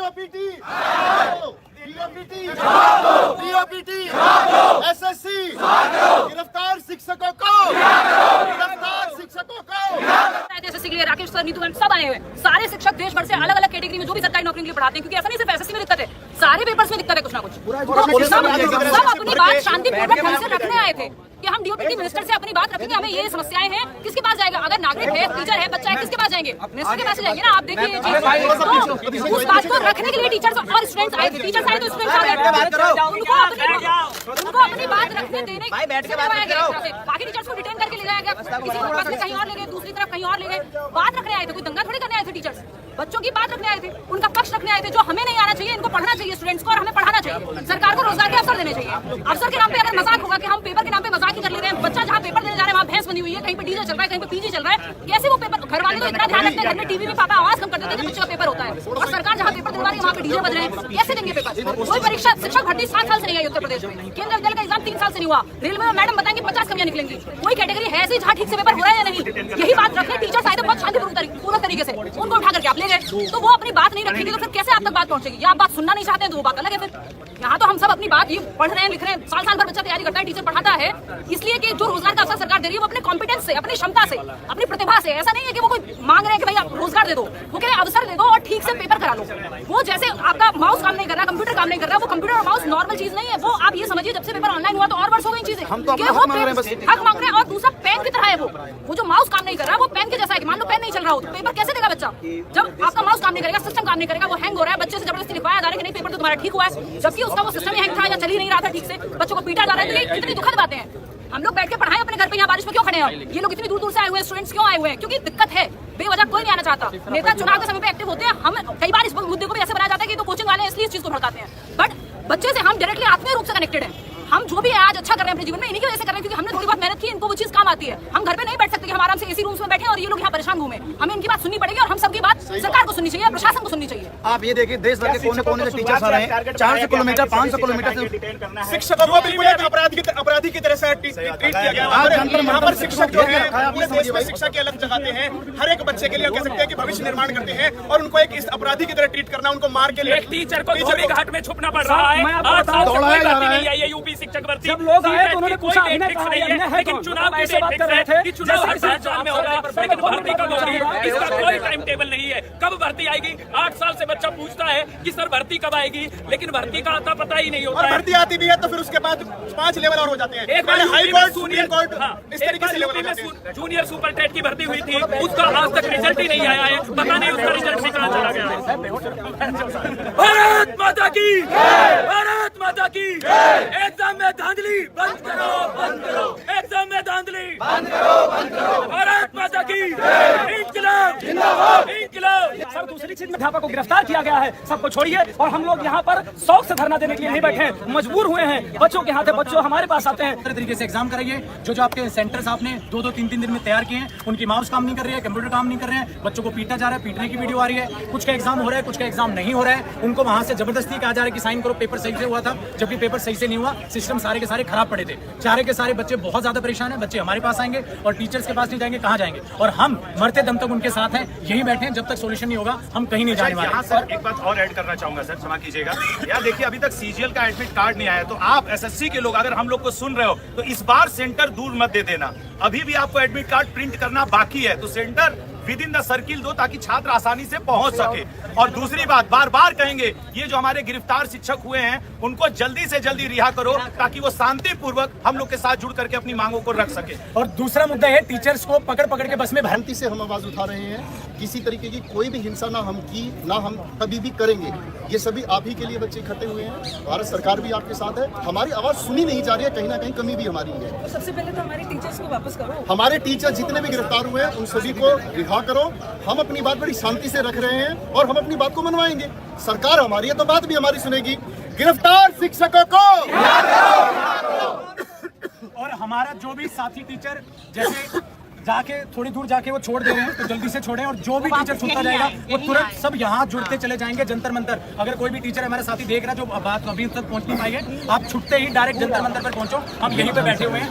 DOPT DOPT SSC गिरफ्तार शिक्षकों को एसएससी के लिए राकेश सर, नीतू मैम सब आए हुए हैं। सारे शिक्षक देश भर से अलग अलग कैटेगरी में जो भी सरकारी नौकरी के लिए पढ़ाते हैं, क्योंकि ऐसा नहीं सिर्फ एसएससी में दिक्कत है, सारे पेपर्स में दिक्कत है कुछ ना कुछ। सब अपनी बात शांतिपूर्वक ढंग से रखने आए थे कि हम डीओपीटी मिनिस्टर से अपनी बात रखेंगे, हमें ये समस्याएं हैं। किसके पास जाएगा? अगर नागरिक है, टीचर है, बच्चा है, किसके पास जाएंगे? मिनिस्टर के पास जाएंगे ना। आप देखिए ये चीज, तो उस बात को रखने के लिए टीचर्स और स्टूडेंट्स आए थे। टीचर्स आए तो स्टूडेंट्स आ गए, उनको अपनी बात रखने देने बाकी टीचर्स को डिटेन करके ले जाया गया। किसी को पास में कहीं और ले गए, दूसरी तरफ कहीं और ले गए। बात रखने आए थे, कोई दंगा थोड़ी करने आए थे। टीचर्स बच्चों की बात रखने आए थे, उनका पक्ष रखने आए थे। जो हमें नहीं आना चाहिए, इनको पढ़ना चाहिए स्टूडेंट्स को, और हमें पढ़ाना चाहिए। सरकार को रोजगार के अवसर देने चाहिए। अवसर के नाम पे अगर मजाक होगा कि हम पेपर के नाम पे मजाक ही कर ले रहे हैं, बच्चा जहाँ पेपर देने जा रहे हैं वहाँ भैंस बनी हुई है, कहीं पे डीजे चल रहा है, कहीं पे पीजी चल रहा है, कैसे वो पेपर? घर वाले तो इतना ध्यान रखते हैं, घर में टीवी में पापा आवाज कम कर देते हैं कि बच्चे का पेपर होता है, और सरकार जहाँ पेपर दिलवा रही है वहाँ पे डीजे बज रहे हैं। कैसे देंगे पेपर? कोई परीक्षा शिक्षक भर्ती 7 साल से नहीं आई उत्तर प्रदेश में। केंद्र विद्यालय का एग्जाम 3 साल से नहीं हुआ। रेलवे में मैडम बताएंगे 50 कमियां निकलेंगी। कोई कैटेगरी है ऐसी जहाँ ठीक से पेपर हो रहा है या नहीं? यही बात रखने टीचर्स आए थे बहुत शांतिपूर्ण तरीके से, उनको उठा करके आप ले गए। तो वो अपनी बात नहीं रखेंगे तो फिर कैसे आप तक बात पहुंचेगी? या आप बात सुनना नहीं चाहते हैं तो वो बात अलग है। फिर यहाँ तो हम सब अपनी बात ये पढ़ रहे हैं, लिख रहे हैं, साल भर बच्चा तैयारी करता है, टीचर पढ़ाता है, इसलिए कि जो रोजगार का अवसर सरकार दे रही है वो अपने कॉम्पिटेंस से, अपनी क्षमता से, अपनी प्रतिभा से। ऐसा नहीं है कि वो कोई मांग रहे हैं कि भाई आप रोजगार दे दो, वो कह रहे हैं अवसर दे दो और ठीक से पेपर करा लो। वो जैसे आपका माउस काम नहीं कर रहा, कंप्यूटर काम नहीं कर रहा, वो कंप्यूटर और माउस नॉर्मल चीज नहीं है। वो आप ये समझिए जब से पेपर ऑनलाइन हुआ तो और वर्ष हो गई चीजें, हक मांग रहे हैं। और दूसरा पेन की तरह है वो जो माउस काम नहीं कर रहा वो पेन के जैसा है। मान लो पेन नहीं चल रहा हो तो पेपर कैसे देगा बच्चा? जब आपका माउस काम नहीं करेगा, सिस्टम काम नहीं करेगा, वो हैंग हो रहा है, बच्चे से जबरदस्ती लिखवाया जा रहा है कि नहीं पेपर तो तुम्हारा ठीक हुआ है, जबकि उसका वो सिस्टम हैंग था या चल ही नहीं रहा था ठीक से, बच्चों को पीटा जा रहा है। तो ये कितनी दुखद बातें हैं। हम लोग बैठ के पढ़ाएं अपने घर पे, यहाँ बारिश में क्यों खड़े हैं? ये लोग इतनी दूर दूर से आए हुए हैं, स्टूडेंट्स क्यों आए हुए हैं? क्योंकि दिक्कत है, बेवजह कोई नहीं आना चाहता। नेता चुनाव के समय पे एक्टिव होते हैं। हम कई बार इस मुद्दे को भी ऐसे बनाया जाता है कि तो कोचिंग वाले इसलिए इस चीज को भड़काते हैं, बट बच्चे से हम डायरेक्टली आत्मीय रूप से कनेक्टेड हैं। हम जो भी आज अच्छा कर रहे हैं अपने जीवन में इन्हीं की वजह से कर रहे हैं, क्योंकि हमने थोड़ी बहुत मेहनत की, इनको वो चीज काम आती है। हम घर पे नहीं बैठ सकते कि हम आराम से एसी रूम्स में बैठे और ये लोग यहाँ परेशान घूमे। हमें इनकी बात सुननी पड़ेगी और हम सबकी बात सरकार को सुननी चाहिए, प्रशासन को सुननी चाहिए। आप ये देखिए देश भर के कोने-कोने से टीचर्स आ रहे हैं, 400 किलोमीटर 500 किलोमीटर से शिक्षकों को बिल्कुल अपराधी की तरह से ट्रीट किया गया है। यहाँ पर शिक्षक जो है पूरे देश में शिक्षा की अलग जगाते हैं, हर एक बच्चे के लिए कह सकते हैं कि भविष्य निर्माण करते हैं, और उनको एक इस अपराधी की तरह ट्रीट करना, उनको मार के लिए टीचर को घोड़ी घाट में छुपना पड़ रहा है। 8 साल से कोई भर्ती नहीं आई है, यूपी शिक्षक भर्ती आए तो उन्होंने पूछा, हमने कहा लेकिन चुनाव की डेट फिक्स है कि चुनाव हर 7 साल में होगा, लेकिन भर्ती कब होगी इसका कोई टाइम टेबल नहीं है। कब भर्ती आएगी? 8 साल से बच्चा पूछता है कि सर भर्ती कब आएगी, लेकिन भर्ती का आता पता ही नहीं होता। और भर्ती आती भी है तो फिर उसके बाद 5 लेवल और हो जाते हैं। एक बार हाई कोर्ट, सुप्रीम कोर्ट, इस तरीके से लेवल में जूनियर सुपर टेट की भर्ती हुई थी, उसका आज तक रिजल्ट ही नहीं आया है। पता नहीं उसका रिजल्ट भी कहाँ चला गया है। भारत माता की, भारत माता की। एग्जाम में धांधली बंद करो, बंद करो, एग्जाम में धांधली बंद करो, बंद करो। भारत माता की इंकलाब, जिंदाबाद, इंकलाब। सर दूसरी चीज में अध्यापक को गिरफ्तार किया गया है, सबको छोड़िए। और हम लोग यहाँ पर शौक से धरना देने के लिए नहीं बैठे हैं, मजबूर हुए हैं। बच्चों के हाथ है, बच्चों हमारे पास आते हैं। तरह तरीके से एग्जाम कराइए। जो आपके सेंटर्स आपने 2-2, 3-3 दिन में तैयार किए हैं, उनकी माउस काम नहीं कर रही है, कंप्यूटर काम नहीं कर रहे हैं, बच्चों को पीटा जा रहा है, पीटने की वीडियो आ रही है। कुछ का एग्जाम हो रहा है, कुछ का एग्जाम नहीं हो रहा है, उनको वहां से जबरदस्ती कहा जा रहा है कि साइन करो, पेपर सही से हुआ था, जबकि पेपर सही से नहीं हुआ। सिस्टम सारे के सारे खराब पड़े थे। सारे के सारे बच्चे बहुत ज्यादा परेशान हैं। बच्चे हमारे पास आएंगे और टीचर्स के पास नहीं जाएंगे, कहाँ जाएंगे? और हम मरते दम तक उनके साथ हैं, यहीं बैठे हैं। जब तक सोल्यूशन नहीं होगा हम कहीं नहीं जाने वाले। सर एक बात और ऐड करना चाहूंगा सर, क्षमा कीजिएगा यार, देखिए अभी तक सीजीएल का एडमिट कार्ड नहीं आया, तो आप एसएससी के लोग अगर हम लोग को सुन रहे हो तो इस बार सेंटर दूर मत दे देना। अभी भी आपको एडमिट कार्ड प्रिंट करना बाकी है, तो centre with in the circle दो ताकि छात्र आसानी से पहुंच सके। और दूसरी बात बार बार कहेंगे, ये जो हमारे गिरफ्तार शिक्षक हुए हैं उनको जल्दी से जल्दी रिहा करो ताकि वो शांतिपूर्वक हम लोग के साथ जुड़ करके अपनी मांगों को रख सके। और दूसरा मुद्दा है टीचर्स को पकड़ पकड़ के बस में भ्रांति से हम आवाज उठा रहे हैं। किसी तरीके की कोई भी हिंसा ना हम की, ना हम कभी भी करेंगे। ये सभी आप ही के लिए बच्चे इकट्ठे हुए हैं, भारत सरकार भी आपके साथ है। हमारी आवाज सुनी नहीं जा रही है, कहीं ना कहीं कमी भी हमारी है। सबसे पहले तो हमारे टीचर्स को वापस करो। हमारे टीचर जितने भी गिरफ्तार हुए हैं उन सभी को रिहा करो। हम अपनी बात बड़ी शांति से रख रहे हैं और हम अपनी बात को मनवाएंगे। सरकार हमारी है तो बात भी हमारी सुनेगी। गिरफ्तार शिक्षकों को और हमारा जो भी साथी टीचर जैसे जाके थोड़ी दूर जाके वो छोड़ दे रहे हैं तो जल्दी से छोड़ें। और जो भी टीचर छूटता जाएगा वो तुरंत सब यहाँ जुड़ते चले जाएंगे जंतर मंतर। अगर कोई भी टीचर हमारे साथी देख रहा है जो बात अभी तक पहुंच नहीं पाई है, आप छुटते ही डायरेक्ट जंतर मंतर पर पहुंचो। हम यहीं पे बैठे हुए हैं।